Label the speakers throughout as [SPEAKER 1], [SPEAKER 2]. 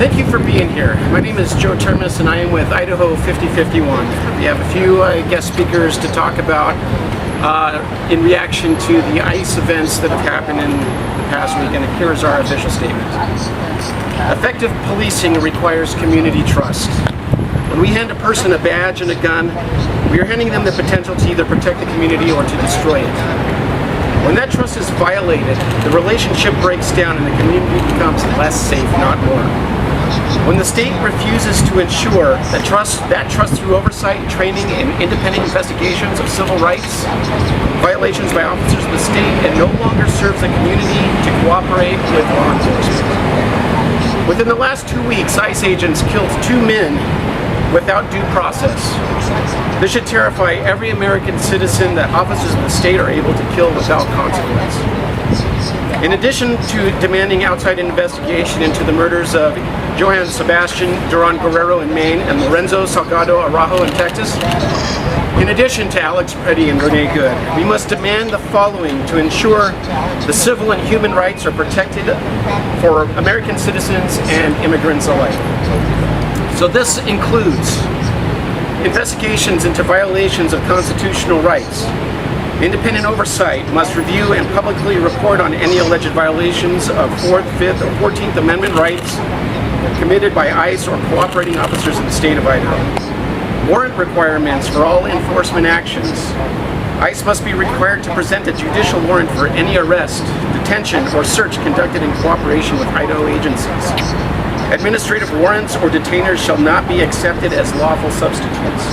[SPEAKER 1] Thank you for being here. My name is Joe Turmes and I am with Idaho50501. We have a few guest speakers to talk about in reaction to the ICE events that have happened in the past week, and here's our official statement. Effective policing requires community trust. When we hand a person a badge and a gun, we are handing them the potential to either protect the community or to destroy it. When that trust is violated, the relationship breaks down and the community becomes less safe, not more. When the state refuses to ensure that trust through oversight, training, and independent investigations of civil rights violations by officers of the state, it no longer serves the community to cooperate with law enforcement. Within the last 2 weeks, ICE agents killed 2 men without due process. This should terrify every American citizen that officers of the state are able to kill without consequence. In addition to demanding outside investigation into the murders of Johann Sebastian Duran Guerrero in Maine and Lorenzo Salgado Araujo in Texas, in addition to Alex Petty and Renee Good, we must demand the following to ensure the civil and human rights are protected for American citizens and immigrants alike. So this includes investigations into violations of constitutional rights. Independent oversight must review and publicly report on any alleged violations of 4th, 5th, or 14th Amendment rights committed by ICE or cooperating officers in the state of Idaho. Warrant requirements for all enforcement actions. ICE must be required to present a judicial warrant for any arrest, detention, or search conducted in cooperation with Idaho agencies. Administrative warrants or detainers shall not be accepted as lawful substitutes.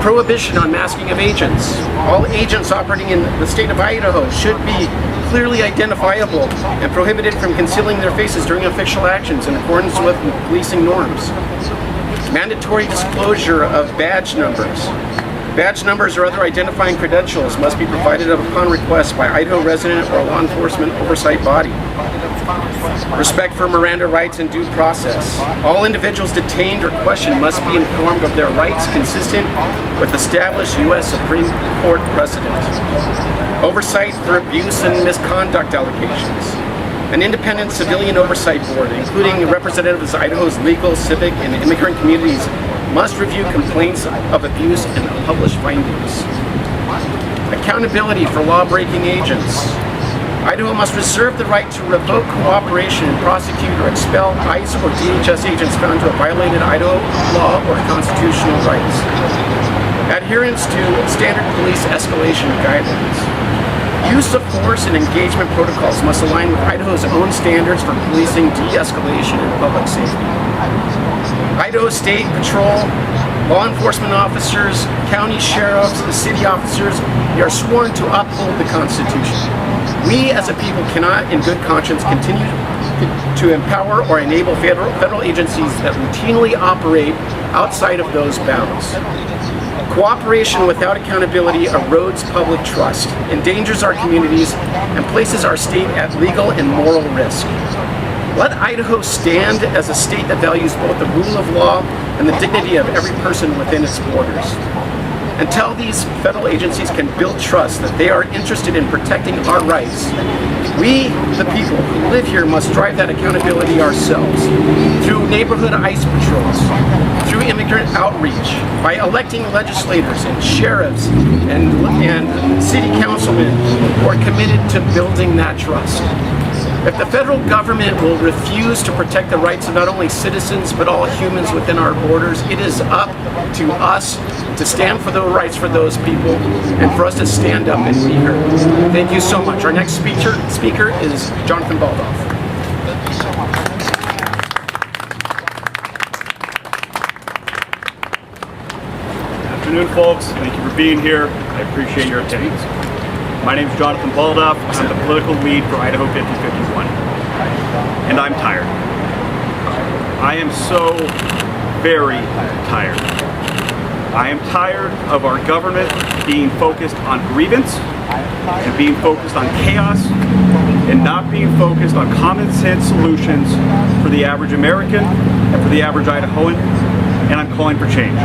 [SPEAKER 1] Prohibition on masking of agents. All agents operating in the state of Idaho should be clearly identifiable and prohibited from concealing their faces during official actions in accordance with policing norms. Mandatory disclosure of badge numbers. Badge numbers or other identifying credentials must be provided upon request by Idaho resident or law enforcement oversight body. Respect for Miranda rights and due process. All individuals detained or questioned must be informed of their rights consistent with established U.S. Supreme Court precedent. Oversight for abuse and misconduct allegations. An independent civilian oversight board, including representatives of Idaho's legal, civic, and immigrant communities, must review complaints of abuse and publish findings. Accountability for law-breaking agents. Idaho must reserve the right to revoke cooperation and prosecute or expel ICE or DHS agents found to have violated Idaho law or constitutional rights. Adherence to standard police escalation guidelines. Use of force and engagement protocols must align with Idaho's own standards for policing, de-escalation, and public safety. Idaho State Patrol, law enforcement officers, county sheriffs, and city officers, they are sworn to uphold the Constitution. We as a people cannot, in good conscience, continue to empower or enable federal agencies that routinely operate outside of those bounds. Cooperation without accountability erodes public trust, endangers our communities, and places our state at legal and moral risk. Let Idaho stand as a state that values both the rule of law and the dignity of every person within its borders. Until these federal agencies can build trust that they are interested in protecting our rights, we, the people who live here, must drive that accountability ourselves through neighborhood ICE patrols, through immigrant outreach, by electing legislators and sheriffs and city councilmen who are committed to building that trust. If the federal government will refuse to protect the rights of not only citizens but all humans within our borders, it is up to us to stand for the rights for those people and for us to stand up and be heard. Thank you so much. Our next speaker is Jonathan Baldauf.
[SPEAKER 2] Good afternoon, folks. Thank you for being here. I appreciate your attendance. My name is Jonathan Baldauf. I'm the political lead for Idaho50501. And I'm tired. I am so very tired. I am tired of our government being focused on grievance and being focused on chaos and not being focused on common sense solutions for the average American and for the average Idahoan, and I'm calling for change.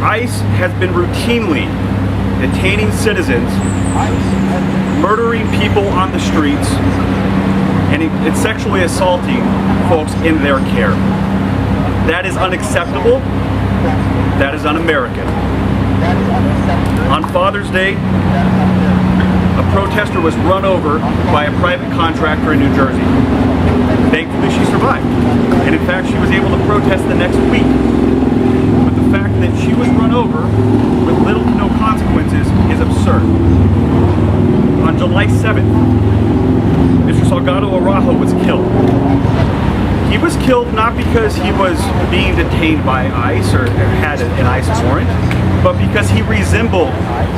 [SPEAKER 2] ICE has been routinely detaining citizens, murdering people on the streets, and it's sexually assaulting folks in their care. That is unacceptable. That is un-American. On Father's Day, a protester was run over by a private contractor in New Jersey. Thankfully, she survived. And in fact, she was able to protest the next week. But the fact that she was run over with little to no consequences is absurd. On July 7th, Mr. Salgado Araujo was killed. He was killed not because he was being detained by ICE or had an ICE warrant, but because he resembled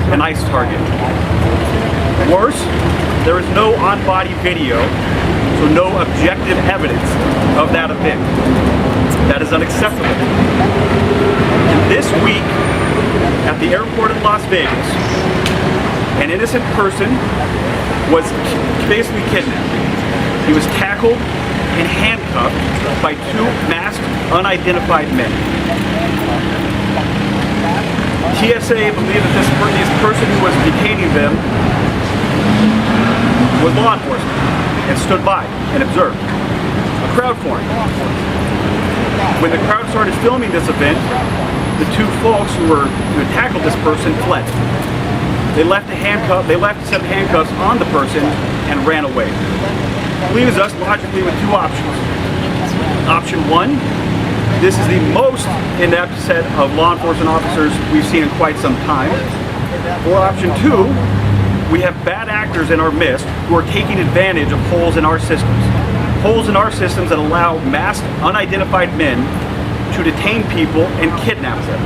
[SPEAKER 2] an ICE target. Worse, there is no on-body video, so no objective evidence of that event. That is unacceptable. And this week, at the airport in Las Vegas, an innocent person was basically kidnapped. He was tackled and handcuffed by two masked, unidentified men. TSA believed that this person who was detaining them was law enforcement and stood by and observed. A crowd formed. When the crowd started filming this event, the two folks who tackled this person fled. They left a set of handcuffs on the person and ran away. Leaves us logically with two options. Option one, this is the most inept set of law enforcement officers we've seen in quite some time. Or option two, we have bad actors in our midst who are taking advantage of holes in our systems. Holes in our systems that allow masked, unidentified men to detain people and kidnap them.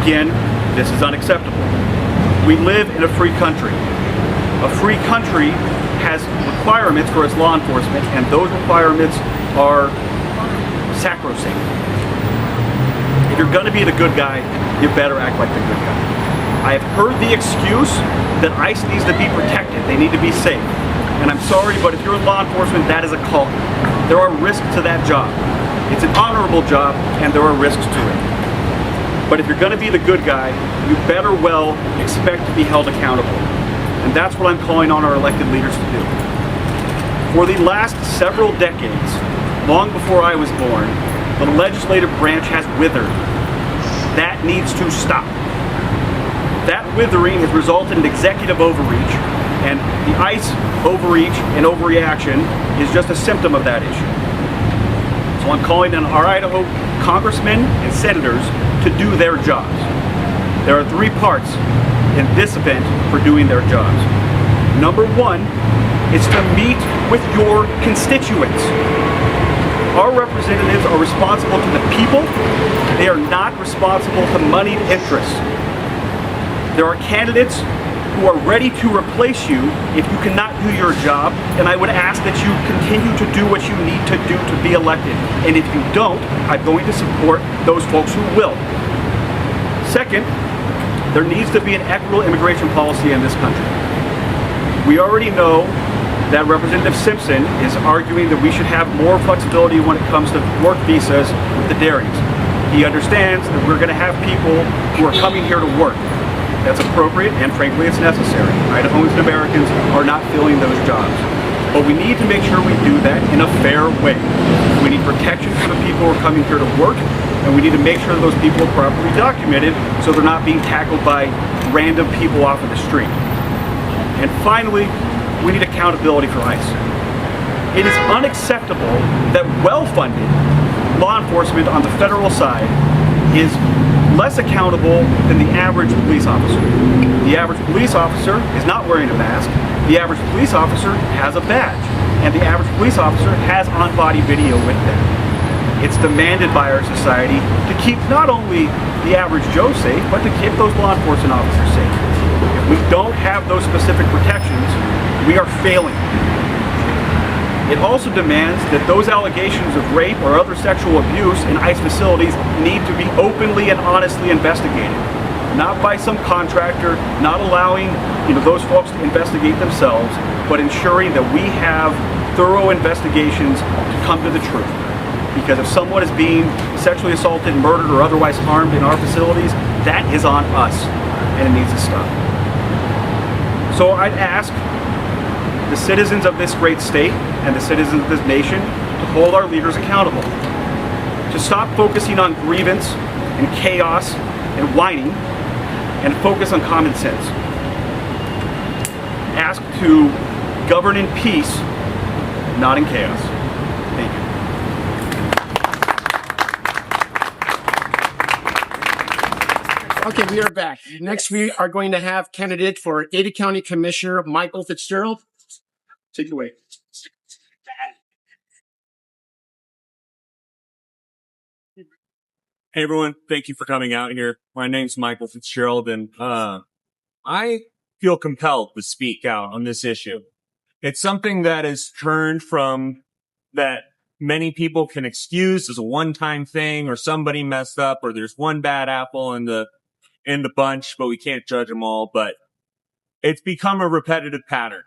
[SPEAKER 2] Again, this is unacceptable. We live in a free country. A free country has requirements for its law enforcement, and those requirements are sacrosanct. If you're going to be the good guy, you better act like the good guy. I have heard the excuse that ICE needs to be protected. They need to be safe. And I'm sorry, but if you're in law enforcement, that is a calling. There are risks to that job. It's an honorable job, and there are risks to it. But if you're going to be the good guy, you better well expect to be held accountable. And that's what I'm calling on our elected leaders to do. For the last several decades, long before I was born, the legislative branch has withered. That needs to stop. That withering has resulted in executive overreach, and the ICE overreach and overreaction is just a symptom of that issue. So I'm calling on our Idaho congressmen and senators to do their jobs. There are three parts in this event for doing their jobs. Number one is to meet with your constituents. Our representatives are responsible to the people. They are not responsible to moneyed interests. There are candidates who are ready to replace you if you cannot do your job, and I would ask that you continue to do what you need to do to be elected. And if you don't, I'm going to support those folks who will. Second, there needs to be an equitable immigration policy in this country. We already know that Representative Simpson is arguing that we should have more flexibility when it comes to work visas with the dairies. He understands that we're going to have people who are coming here to work. That's appropriate, and frankly, it's necessary. Idahoans and Americans are not filling those jobs. But we need to make sure we do that in a fair way. We need protection for the people who are coming here to work, and we need to make sure that those people are properly documented so they're not being tackled by random people off of the street. And finally, we need accountability for ICE. It is unacceptable that well-funded law enforcement on the federal side is less accountable than the average police officer. The average police officer is not wearing a mask. The average police officer has a badge. And the average police officer has on-body video with them. It's demanded by our society to keep not only the average Joe safe, but to keep those law enforcement officers safe. If we don't have those specific protections, we are failing. It also demands that those allegations of rape or other sexual abuse in ICE facilities need to be openly and honestly investigated. Not by some contractor, not allowing those folks to investigate themselves, but ensuring that we have thorough investigations to come to the truth. Because if someone is being sexually assaulted, murdered, or otherwise harmed in our facilities, that is on us, and it needs to stop. So I'd ask the citizens of this great state and the citizens of this nation to hold our leaders accountable, to stop focusing on grievance and chaos and whining and focus on common sense. Ask to govern in peace, not in chaos. Thank you.
[SPEAKER 1] Okay, we are back. Next, we are going to have candidate for Ada County Commissioner Michael Fitzgerald. Take it away.
[SPEAKER 3] Hey everyone, thank you for coming out here. My name's Michael Fitzgerald, and I feel compelled to speak out on this issue. It's something that is turned from that many people can excuse as a one-time thing, or somebody messed up, or there's one bad apple in the bunch, but we can't judge them all. But it's become a repetitive pattern.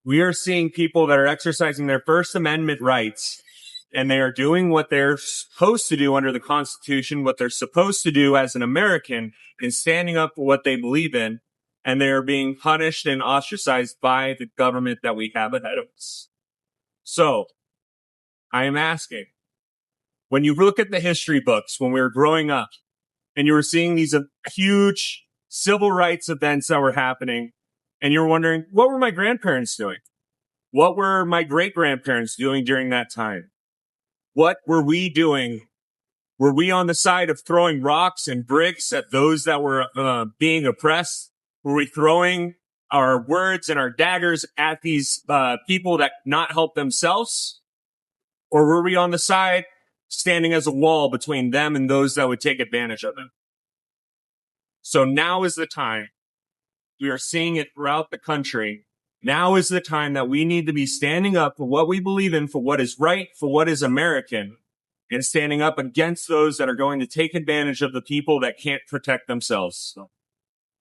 [SPEAKER 3] We are seeing people that are exercising their First Amendment rights, and they are doing what they're supposed to do under the Constitution, what they're supposed to do as an American, in standing up for what they believe in, and they are being punished and ostracized by the government that we have ahead of us. So, I am asking, when you look at the history books when we were growing up, and you were seeing these huge civil rights events that were happening, and you're wondering, what were my grandparents doing? What were my great-grandparents doing during that time? What were we doing? Were we on the side of throwing rocks and bricks at those that were being oppressed? Were we throwing our words and our daggers at these people that not help themselves? Or were we on the side standing as a wall between them and those that would take advantage of them? So now is the time. We are seeing it throughout the country. Now is the time that we need to be standing up for what we believe in, for what is right, for what is American, and standing up against those that are going to take advantage of the people that can't protect themselves.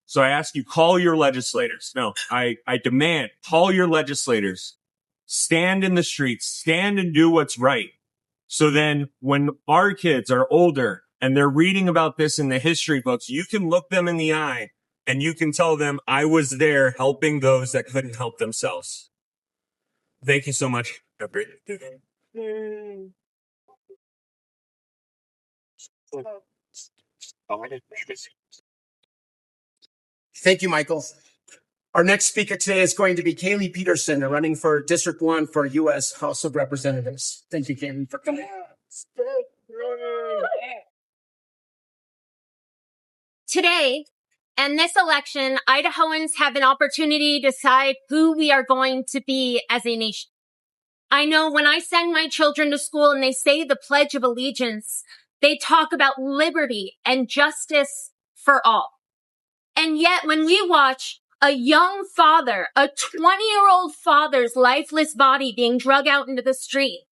[SPEAKER 3] So I ask you, call your legislators. No, I demand, call your legislators. Stand in the streets, stand and do what's right. So then when our kids are older and they're reading about this in the history books, you can look them in the eye and you can tell them, I was there helping those that couldn't help themselves. Thank you so much. Have a great day.
[SPEAKER 1] Thank you, Michael. Our next speaker today is going to be Kaylee Peterson, running for District 1 for U.S. House of Representatives. Thank you, Kaylee, for coming.
[SPEAKER 4] Today, and this election, Idahoans have an opportunity to decide who we are going to be as a nation. I know when I send my children to school and they say the Pledge of Allegiance, they talk about liberty and justice for all. And yet when we watch a young father, a 20-year-old father's lifeless body being dragged out into the street,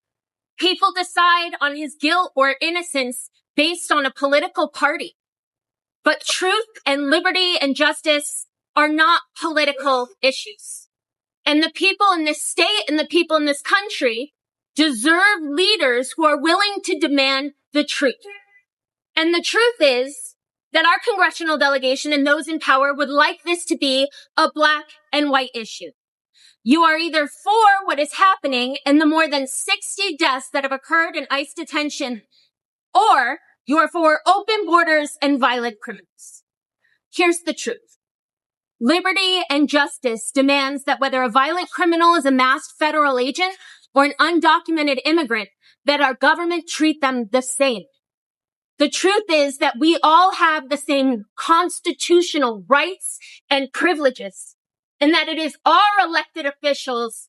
[SPEAKER 4] people decide on his guilt or innocence based on a political party. But truth and liberty and justice are not political issues. And the people in this state and the people in this country deserve leaders who are willing to demand the truth. And the truth is that our congressional delegation and those in power would like this to be a black and white issue. You are either for what is happening and the more than 60 deaths that have occurred in ICE detention, or you are for open borders and violent criminals. Here's the truth. Liberty and justice demands that whether a violent criminal is a masked federal agent or an undocumented immigrant, that our government treat them the same. The truth is that we all have the same constitutional rights and privileges, and that it is our elected officials'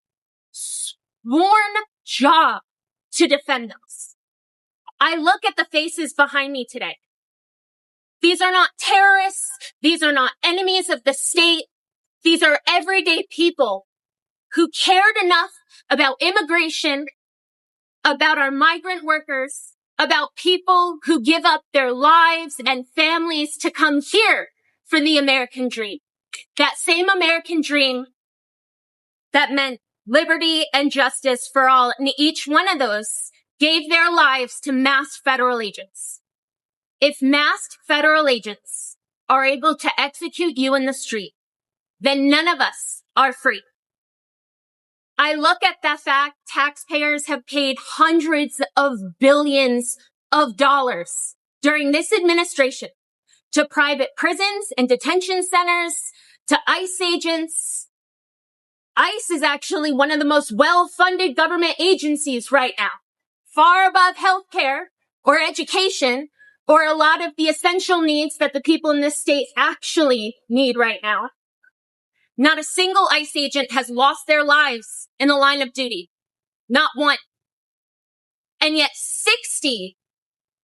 [SPEAKER 4] sworn job to defend us. I look at the faces behind me today. These are not terrorists. These are not enemies of the state. These are everyday people who cared enough about immigration, about our migrant workers, about people who give up their lives and families to come here for the American dream. That same American dream that meant liberty and justice for all. And each one of those gave their lives to masked federal agents. If masked federal agents are able to execute you in the street, then none of us are free. I look at the fact taxpayers have paid hundreds of billions of dollars during this administration to private prisons and detention centers, to ICE agents. ICE is actually one of the most well-funded government agencies right now, far above healthcare or education or a lot of the essential needs that the people in this state actually need right now. Not a single ICE agent has lost their lives in the line of duty. Not one. And yet 60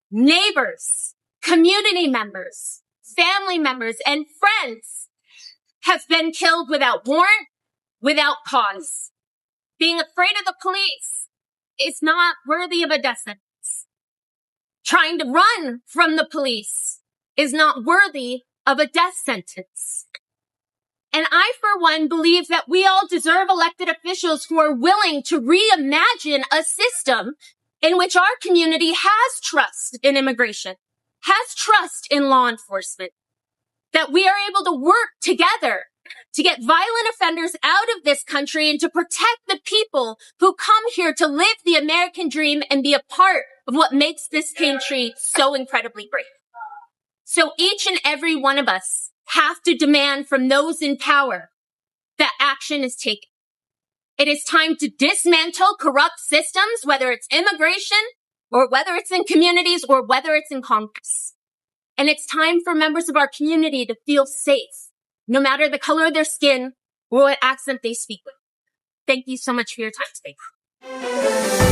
[SPEAKER 4] neighbors, community members, family members, and friends have been killed without warrant, without cause. Being afraid of the police is not worthy of a death sentence. Trying to run from the police is not worthy of a death sentence. And I, for one, believe that we all deserve elected officials who are willing to reimagine a system in which our community has trust in immigration, has trust in law enforcement, that we are able to work together to get violent offenders out of this country and to protect the people who come here to live the American dream and be a part of what makes this country so incredibly great. So each and every one of us have to demand from those in power that action is taken. It is time to dismantle corrupt systems, whether it's immigration or whether it's in communities or whether it's in Congress. And it's time for members of our community to feel safe, no matter the color of their skin or what accent they speak with. Thank you so much for your time today.